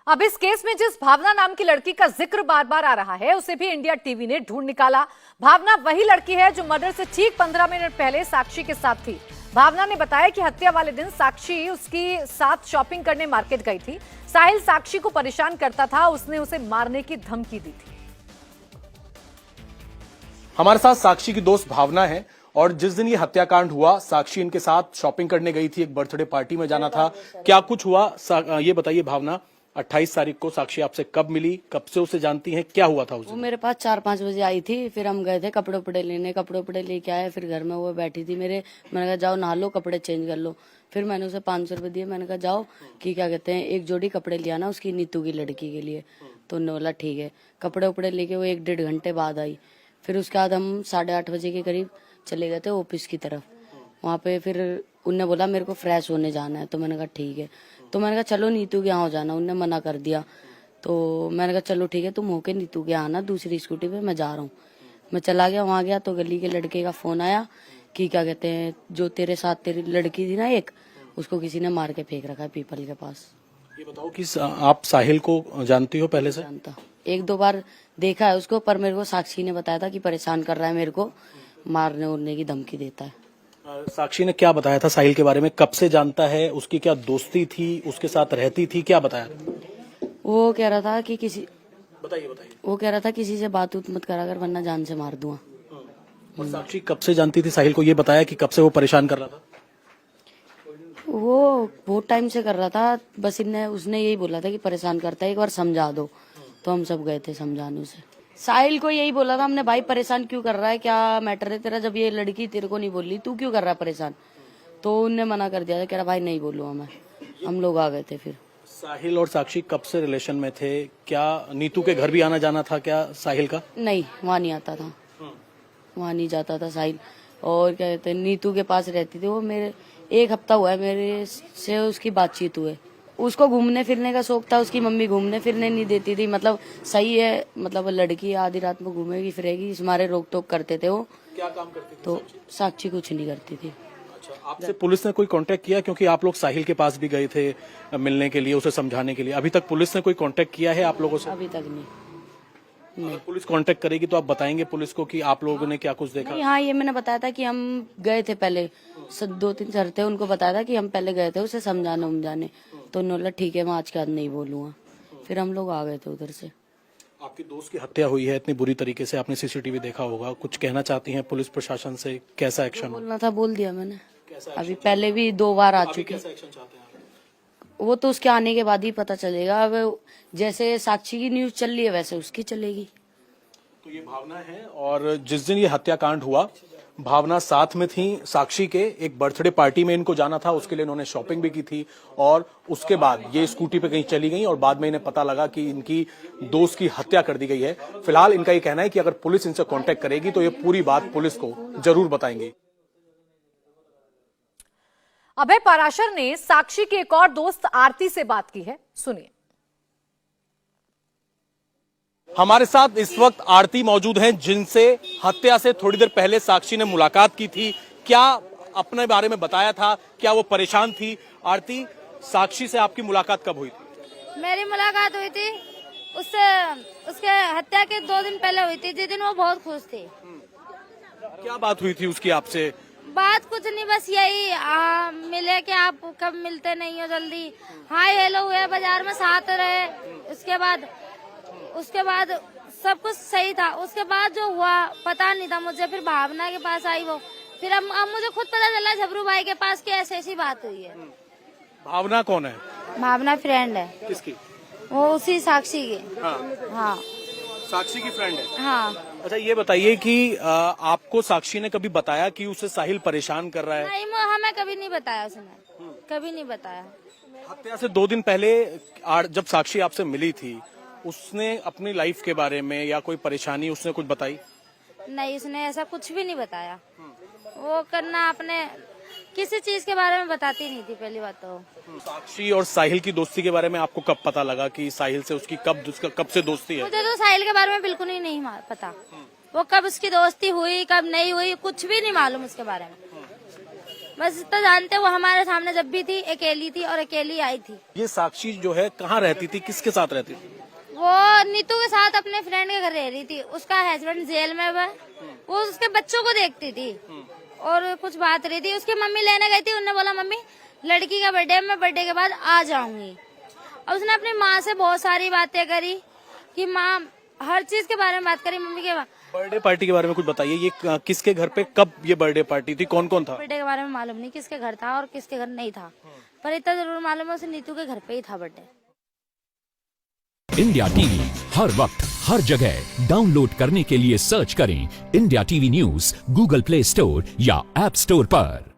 अब इस केस में जिस भावना नाम की लड़की का जिक्र बार बार आ रहा है, उसे भी इंडिया टीवी ने ढूंढ निकाला। भावना वही लड़की है जो मर्डर से ठीक 15 मिनट पहले साक्षी के साथ थी। भावना ने बताया कि हत्या वाले दिन साक्षी उसके साथ शॉपिंग करने मार्केट गई थी। साहिल साक्षी को परेशान करता था, उसने उसे मारने की धमकी दी थी। हमारे साथ साक्षी की दोस्त भावना है और जिस दिन ये हत्याकांड हुआ, साक्षी इनके साथ शॉपिंग करने गई थी, एक बर्थडे पार्टी में जाना था। क्या कुछ हुआ ये बताइए भावना। 28 तारीख को साक्षी आपसे कब मिली, कब से उसे जानती हैं, क्या हुआ था उस दिन? वो मेरे पास 4-5 बजे आई थी, फिर हम गए थे कपड़े उपड़े लेने, कपड़े उपड़े लेके आए, फिर घर में वो बैठी थी मैंने कहा जाओ नहा लो, कपड़े चेंज कर लो। फिर मैंने उसे 500 रुपए दिए, मैंने कहा जाओ कि क्या कहते हैं एक जोड़ी कपड़े लिया ना उसकी नीतू की लड़की के लिए। तो उन्होंने बोला ठीक है। कपड़े उपड़े लेके वो 1-1.5 घंटे बाद आई। फिर उसके बाद हम 8:30 बजे के करीब चले गए थे ऑफिस की तरफ। वहाँ पे फिर उनने बोला मेरे को फ्रेश होने जाना है, तो मैंने कहा ठीक है। तो मैंने कहा चलो नीतू के यहाँ हो जाना, उनने मना कर दिया। तो मैंने कहा चलो ठीक है, तुम होके नीतू के आना दूसरी स्कूटी पे, मैं जा रहा हूँ। मैं चला गया, वहाँ गया तो गली के लड़के का फोन आया कि क्या कहते हैं जो तेरे साथ तेरी लड़की थी ना एक, उसको किसी ने मार के फेंक रखा है पीपल के पास। ये बताओ कि आप साहिल को जानती हो पहले से? जानता, 1-2 बार देखा है उसको, पर मेरे को साक्षी ने बताया था कि परेशान कर रहा है, मेरे को मारने उड़ने की धमकी देता है। साक्षी ने क्या बताया था साहिल के बारे में, कब से जानता है, उसकी क्या दोस्ती थी, उसके साथ रहती थी, क्या बताया? वो कह रहा था कि किसी बताइए। वो कह रहा था किसी से बात उत मत करा कर वरना जान से मार दूंगा। और साक्षी कब से जानती थी साहिल को, ये बताया कि कब से वो परेशान कर रहा था? वो बहुत टाइम से कर रहा था, बस उसने यही बोला था कि परेशान करता है, एक बार समझा दो। तो हम सब गए थे समझाने उसे। साहिल को यही बोला था हमने, भाई परेशान क्यों कर रहा है, क्या मैटर है तेरा, जब ये लड़की तेरे को नहीं बोल रही तू क्यों कर रहा है परेशान। तो उनने मना कर दिया था, कह रहा भाई नहीं बोलूंगा मैं। हम लोग आ गए थे। फिर साहिल और साक्षी कब से रिलेशन में थे? क्या नीतू के घर भी आना जाना था क्या साहिल का? नहीं, वहाँ नहीं आता था, वहाँ नहीं जाता था साहिल। और क्या कहते हैं नीतू के पास रहती थी वो। मेरे 1 हफ्ता हुआ है मेरे से उसकी बातचीत हुए। उसको घूमने फिरने का शौक था, उसकी मम्मी घूमने फिरने नहीं देती थी। मतलब सही है, मतलब लड़की आधी रात में घूमेगी फिरेगी, इस मारे रोक टोक करते थे वो। क्या काम करती थी? तो साक्षी कुछ नहीं करती थी। अच्छा, आपसे पुलिस ने कोई कांटेक्ट किया, क्योंकि आप लोग साहिल के पास भी गए थे मिलने के लिए, उसे समझाने के लिए? अभी तक पुलिस ने कोई कांटेक्ट किया है आप लोगों से? अभी तक नहीं। अगर पुलिस कांटेक्ट करेगी तो आप बताएंगे पुलिस को कि आप लोगों ने क्या कुछ देखा? नहीं, हाँ ये मैंने बताया था कि हम गए थे पहले, 2-3 सर थे, उनको बताया था कि हम पहले गए थे उसे समझाने उमझाने। तो उन्होंने बोला ठीक है मैं आज के बाद नहीं बोलूंगा। फिर हम लोग आ गए थे उधर से। आपकी दोस्त की हत्या हुई है इतनी बुरी तरीके से, आपने सीसीटीवी देखा होगा, कुछ कहना चाहती हैं पुलिस प्रशासन से? कैसा एक्शन बोलना था बोल दिया मैंने। अभी पहले भी 2 बार आ चुकी। कैसा एक्शन चाहते हैं आप? वो तो उसके आने के बाद ही पता चलेगा। अब जैसे साक्षी की न्यूज चल रही है वैसे उसकी चलेगी। तो ये भावना है, और जिस दिन ये हत्याकांड हुआ भावना साथ में थी साक्षी के। एक बर्थडे पार्टी में इनको जाना था, उसके लिए इन्होंने शॉपिंग भी की थी, और उसके बाद ये स्कूटी पे कहीं चली गई और बाद में इन्हें पता लगा कि इनकी दोस्त की हत्या कर दी गई है। फिलहाल इनका ये कहना है कि अगर पुलिस इनसे कांटेक्ट करेगी तो ये पूरी बात पुलिस को जरूर बताएंगे। अभय पाराशर ने साक्षी की एक और दोस्त आरती से बात की है, सुनिए। हमारे साथ इस वक्त आरती मौजूद हैं, जिनसे हत्या से थोड़ी देर पहले साक्षी ने मुलाकात की थी। क्या अपने बारे में बताया था, क्या वो परेशान थी? आरती, साक्षी से आपकी मुलाकात कब हुई थी? मेरी मुलाकात हुई थी उससे उसके हत्या के 2 दिन पहले हुई थी, जिस दिन वो बहुत खुश थी। क्या बात हुई थी उसकी आपसे? बात कुछ नहीं, बस यही मिले कि आप कब मिलते नहीं हो जल्दी, हाय हेलो हुए, बाजार में साथ रहे। उसके बाद सब कुछ सही था। उसके बाद जो हुआ पता नहीं था मुझे। फिर भावना के पास आई वो, फिर अब मुझे खुद पता चला झबरू भाई के पास कि ऐसी बात हुई है। भावना कौन है? भावना फ्रेंड है। किसकी? वो उसी साक्षी की। हाँ, साक्षी की फ्रेंड है। हाँ। अच्छा, ये बताइए कि आपको साक्षी ने कभी बताया कि उसे साहिल परेशान कर रहा है? नहीं, हमें कभी नहीं बताया उसने, कभी नहीं बताया। हत्या से 2 दिन पहले जब साक्षी आपसे मिली थी, उसने अपनी लाइफ के बारे में या कोई परेशानी उसने कुछ बताई? नहीं, उसने ऐसा कुछ भी नहीं बताया। वो करना अपने किसी चीज के बारे में बताती नहीं थी पहली बात तो। साक्षी और साहिल की दोस्ती के बारे में आपको कब पता लगा कि साहिल से उसकी कब से दोस्ती है? मुझे तो साहिल के बारे में बिल्कुल ही नहीं पता। वो कब उसकी दोस्ती हुई कब नहीं हुई कुछ भी नहीं मालूम उसके बारे में। बस इतना जानते हैं, वो हमारे सामने जब भी थी अकेली थी और अकेली आई थी। ये साक्षी जो है कहाँ रहती थी, किसके साथ रहती थी? वो नीतू के साथ अपने फ्रेंड के घर रह रही थी। उसका हस्बैंड जेल में है, वो उसके बच्चों को देखती थी और कुछ बात रही थी। उसकी मम्मी लेने गई थी, उन्होंने बोला मम्मी लड़की का बर्थडे, मैं बर्थडे के बाद आ जाऊंगी। और उसने अपनी माँ से बहुत सारी बातें करी कि माँ हर चीज के बारे में बात करी मम्मी के। बर्थडे पार्टी के बारे में कुछ बताइए, ये किसके घर पे कब ये बर्थडे पार्टी थी, कौन कौन था? बर्थडे के बारे में मालूम नहीं किसके घर था और किसके घर नहीं था, पर इतना जरूर मालूम है उसे नीतू के घर पे ही था बर्थडे। इंडिया टीवी हर वक्त हर जगह डाउनलोड करने के लिए सर्च करें India TV news Google play store या ऐप स्टोर पर।